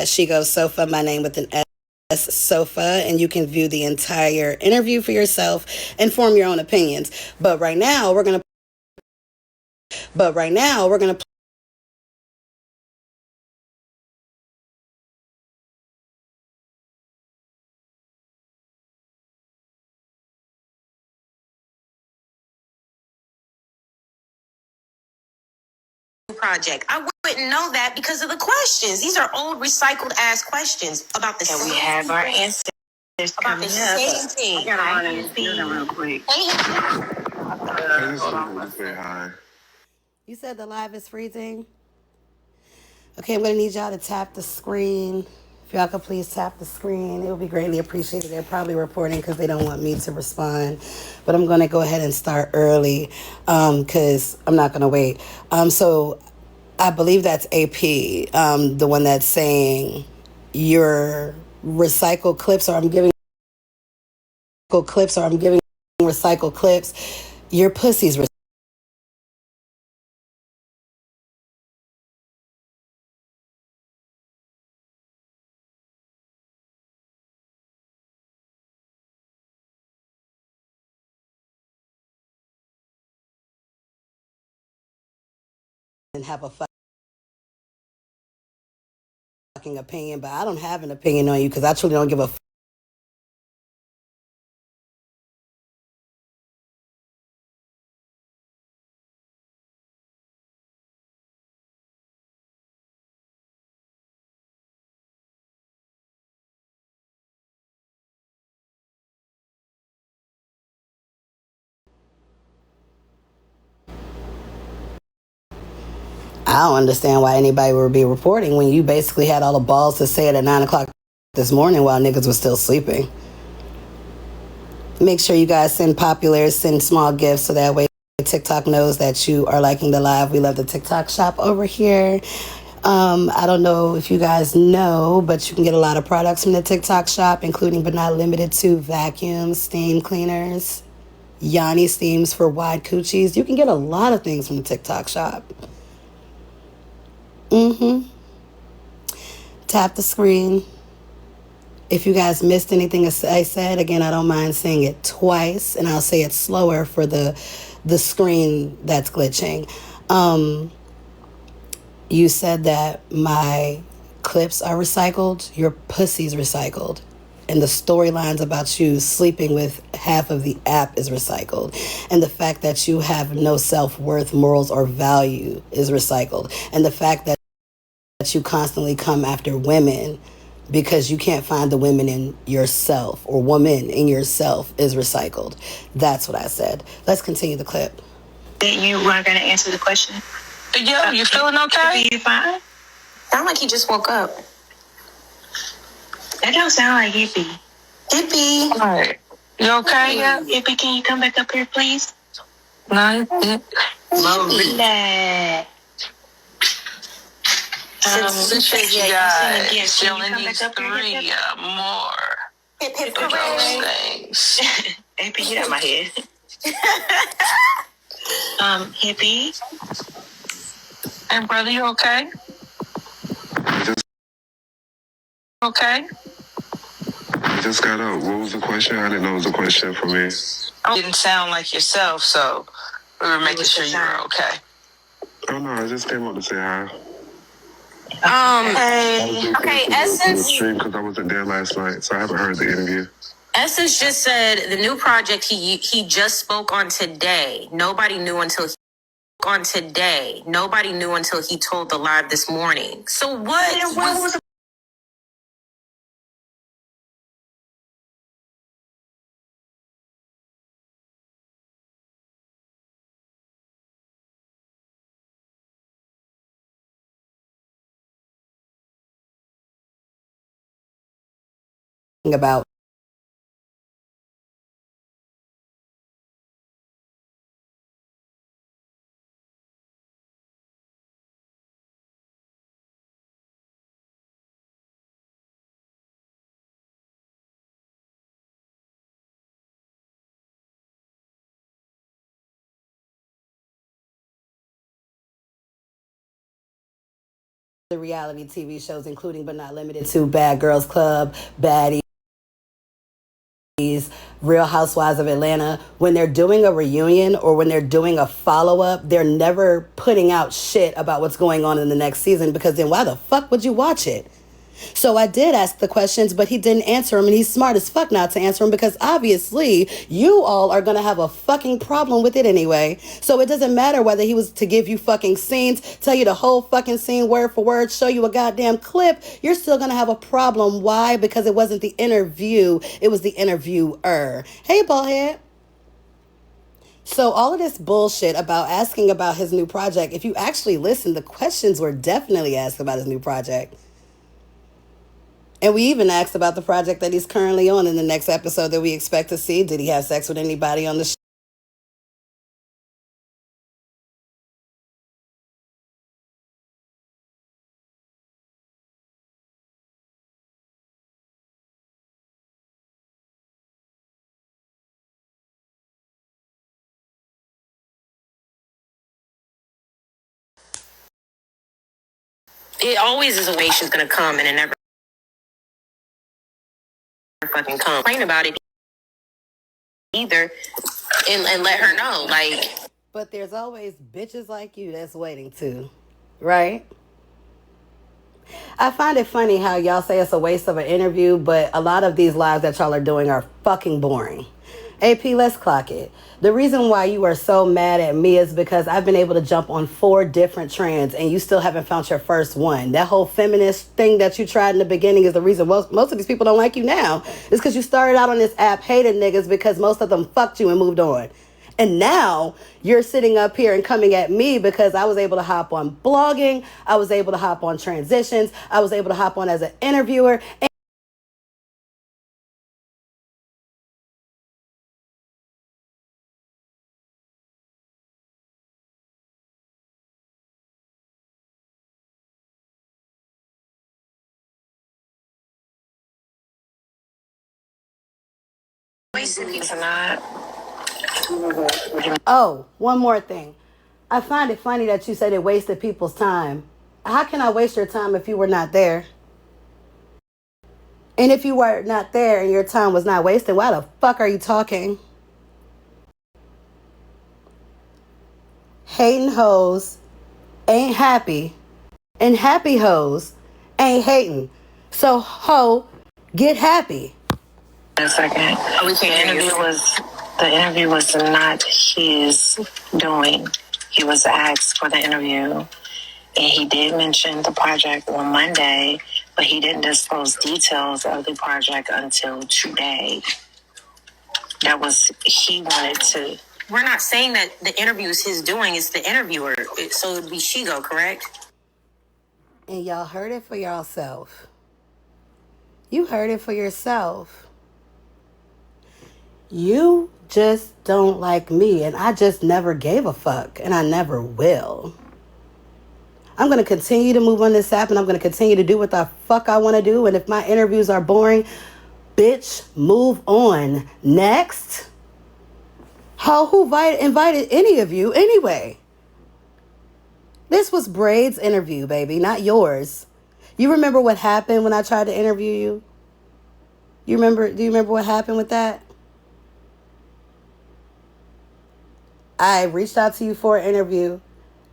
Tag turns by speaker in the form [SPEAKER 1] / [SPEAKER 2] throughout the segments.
[SPEAKER 1] She Goes Sofa, my name with an S, Sofa, and you can view the entire interview for yourself and form your own opinions. But right now we're gonna project. I wouldn't know that because of the questions. These are old, recycled ass questions about the same. And we have our answers about the same thing. I gotta run in the building real quick. Hi. You said the live is freezing? Okay, I'm gonna need y'all to tap the screen. If y'all could please tap the screen, it would be greatly appreciated. They're probably reporting because they don't want me to respond. But I'm gonna go ahead and start early because I'm not gonna wait. So I believe that's AP, the one that's saying your recycled clips, or I'm giving recycled clips. Your pussy's and have a fucking opinion, but I don't have an opinion on you because I truly don't give a I don't understand why anybody would be reporting when you basically had all the balls to say it at 9 o'clock this morning while niggas was still sleeping. Make sure you guys send populars, send small gifts so that way TikTok knows that you are liking the live. We love the TikTok shop over here. I don't know if you guys know, but you can get a lot of products from the TikTok shop, including but not limited to vacuums, steam cleaners, Yanni steams for wide coochies. You can get a lot of things from the TikTok shop. Tap the screen. If you guys missed anything I said, again, I don't mind saying it twice, and I'll say it slower for the screen that's glitching. You said that my clips are recycled. Your pussy's recycled. And the storylines about you sleeping with half of the app is recycled. And the fact that you have no self-worth, morals, or value is recycled. And the fact that you constantly come after women because you can't find the women in yourself or woman in yourself is recycled. That's what I said. Let's continue the clip. You weren't going to answer the question? Yeah, you feeling okay? You fine? Sound like he just woke up. That don't sound like Hippie. Hippie. All right. You okay? Yeah. Hippie, can you come back up here, please? No. Relax. Since you guys still need 3 more. Hip, hip, of those things. AP, get out my head. Hippie. Hey, brother, you okay? Okay. I just got up. What was the question? I didn't know it was a question for me. You didn't sound like yourself, so we were making sure you were okay. Oh no, I just came up to say hi. Hey. Okay, Essence. Because I wasn't there last night, so I haven't heard the interview. Essence just said the new project he just spoke on today. Nobody knew until he told the live this morning. So what was about the reality TV shows, including but not limited to Bad Girls Club, Baddies, Real Housewives of Atlanta, when they're doing a reunion or when they're doing a follow-up, they're never putting out shit about what's going on in the next season, because then why the fuck would you watch it? So I did ask the questions, but he didn't answer them, and he's smart as fuck not to answer them, because obviously you all are going to have a fucking problem with it anyway. So it doesn't matter whether he was to give you fucking scenes, tell you the whole fucking scene word for word, show you a goddamn clip, you're still going to have a problem. Why? Because it wasn't the interview, it was the interviewer. Hey, ballhead. So all of this bullshit about asking about his new project, if you actually listen, the questions were definitely asked about his new project. And we even asked about the project that he's currently on in the next episode that we expect to see. Did he have sex with anybody on the show?
[SPEAKER 2] It always is a way she's gonna come, and it never fucking come. Complain about it either, and let her know, like.
[SPEAKER 1] But there's always bitches like you that's waiting too, right? I find it funny how y'all say it's a waste of an interview, but a lot of these lives that y'all are doing are fucking boring. AP, let's clock it. The reason why you are so mad at me is because I've been able to jump on 4 different trends and you still haven't found your first one. That whole feminist thing that you tried in the beginning is the reason most of these people don't like you now. It's because you started out on this app hating niggas because most of them fucked you and moved on. And now you're sitting up here and coming at me because I was able to hop on blogging. I was able to hop on transitions. I was able to hop on as an interviewer. Oh, one more thing. I find it funny that you said it wasted people's time. How can I waste your time if you were not there? And if you were not there and your time was not wasted, why the fuck are you talking? Hating hoes ain't happy, and happy hoes ain't hating. So, ho, get happy.
[SPEAKER 2] A second. The interview was not his doing. He was asked for the interview, and he did mention the project on Monday, but he didn't disclose details of the project until today. That was, he wanted to. We're not saying that the interview is his doing, it's the interviewer. So it would be Shigo, correct?
[SPEAKER 1] And y'all heard it for yourself. You heard it for yourself. You just don't like me, and I just never gave a fuck, and I never will. I'm going to continue to move on this app, and I'm going to continue to do what the fuck I want to do, and if my interviews are boring, bitch, move on. Next. Who invited any of you anyway? This was Braid's interview, baby, not yours. You remember what happened when I tried to interview you? Do you remember what happened with that? I reached out to you for an interview,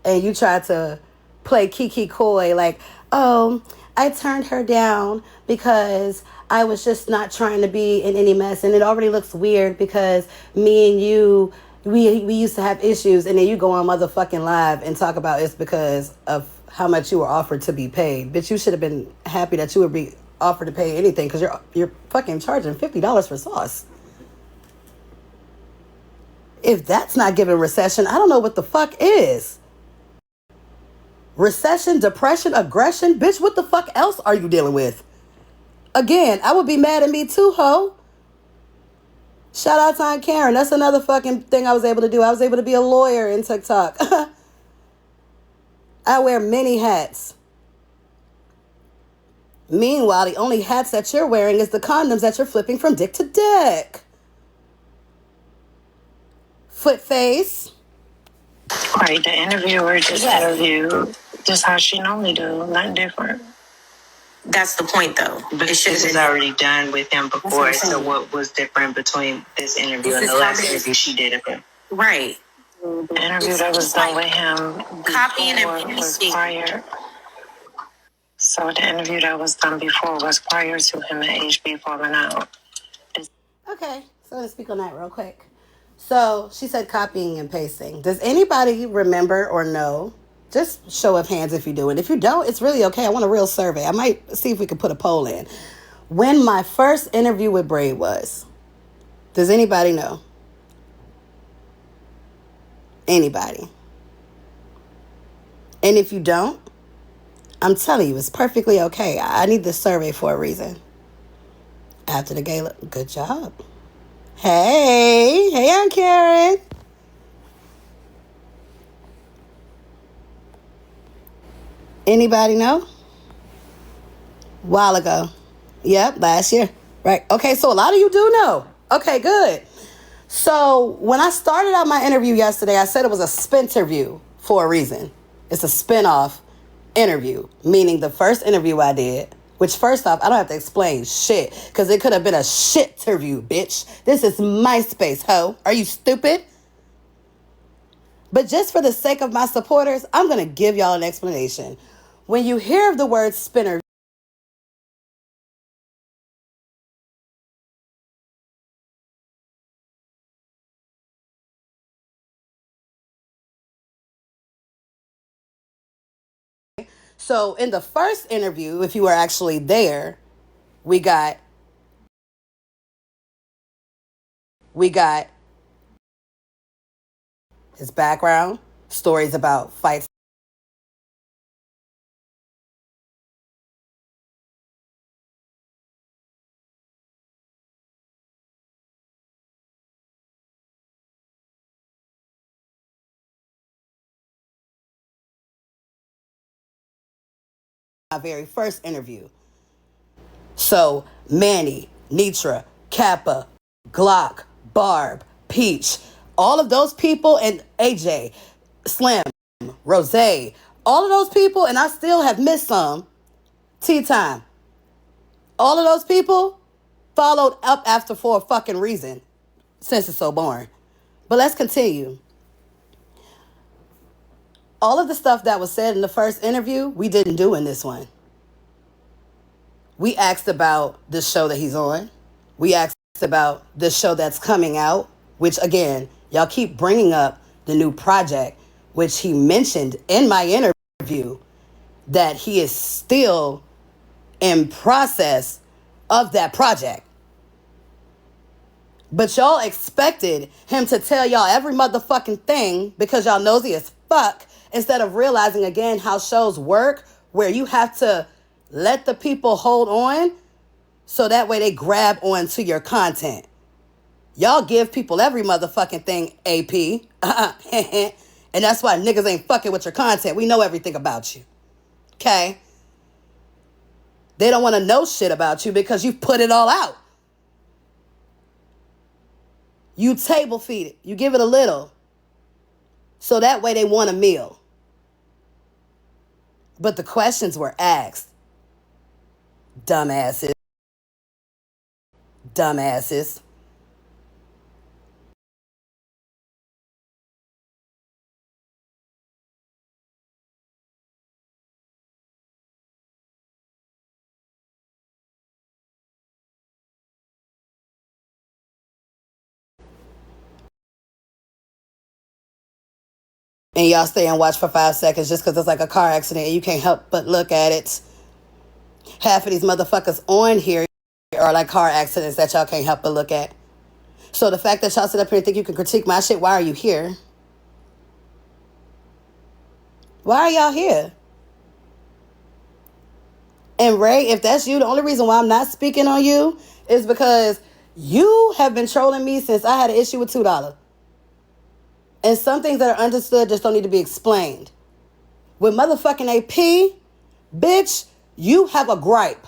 [SPEAKER 1] and you tried to play Kiki Coy like, oh, I turned her down because I was just not trying to be in any mess. And it already looks weird because me and you, we used to have issues. And then you go on motherfucking live and talk about it's because of how much you were offered to be paid. Bitch, you should have been happy that you would be offered to pay anything because you're fucking charging $50 for sauce. If that's not giving recession, I don't know what the fuck is. Recession, depression, aggression? Bitch, what the fuck else are you dealing with? Again, I would be mad at me too, ho. Shout out to Aunt Karen. That's another fucking thing I was able to do. I was able to be a lawyer in TikTok. I wear many hats. Meanwhile, the only hats that you're wearing is the condoms that you're flipping from dick to dick. Foot face.
[SPEAKER 2] Right, the interviewer just interviewed just how she normally do, nothing different.
[SPEAKER 3] That's the point, though.
[SPEAKER 2] But this is already done with him before, so what was different between this interview and the last interview she did of him?
[SPEAKER 3] Right.
[SPEAKER 2] The interview that was done with him
[SPEAKER 3] Copying and
[SPEAKER 2] was
[SPEAKER 3] pasting.
[SPEAKER 2] prior. So the interview that was done before was prior to him and HB falling out.
[SPEAKER 1] Okay, so let's speak on that real quick. So she said copying and pasting. Does anybody remember or know? Just show of hands if you do it. If you don't, it's really okay. I want a real survey. I might see if we can put a poll in. When my first interview with Braid was, does anybody know? Anybody? And if you don't, I'm telling you, it's perfectly okay. I need this survey for a reason. After the gala, good job. Hey, I'm Karen. Anybody know? While ago. Yep, last year. Right. Okay, so a lot of you do know. Okay, good. So when I started out my interview yesterday, I said it was a spin-terview for a reason. It's a spin-off interview, meaning the first interview I did, which first off, I don't have to explain shit, because it could have been a shit-terview, bitch. This is MySpace, ho. Are you stupid? But just for the sake of my supporters, I'm going to give y'all an explanation. When you hear of the word spinner, so in the first interview, if you were actually there, we got his background, stories about fights. My very first interview. So Manny, Nitra, Kappa, Glock, Barb, Peach, all of those people, and AJ, Slim, Rose, all of those people, and I still have missed some. Tea Time. All of those people followed up after for a fucking reason, since it's so boring. But let's continue. All of the stuff that was said in the first interview, we didn't do in this one. We asked about the show that he's on. We asked about the show that's coming out, which again, y'all keep bringing up the new project, which he mentioned in my interview that he is still in process of that project. But y'all expected him to tell y'all every motherfucking thing because y'all nosy as fuck, instead of realizing again how shows work, where you have to let the people hold on so that way they grab onto your content. Y'all give people every motherfucking thing, AP. And that's why niggas ain't fucking with your content. We know everything about you. Okay? They don't want to know shit about you because you put it all out. You table feed it. You give it a little. So that way they want a meal. But the questions were asked. Dumbasses. And y'all stay and watch for 5 seconds just because it's like a car accident and you can't help but look at it. Half of these motherfuckers on here are like car accidents that y'all can't help but look at. So the fact that y'all sit up here and think you can critique my shit, why are you here? Why are y'all here? And Ray, if that's you, the only reason why I'm not speaking on you is because you have been trolling me since I had an issue with $2. And some things that are understood just don't need to be explained. With motherfucking AP, bitch, you have a gripe.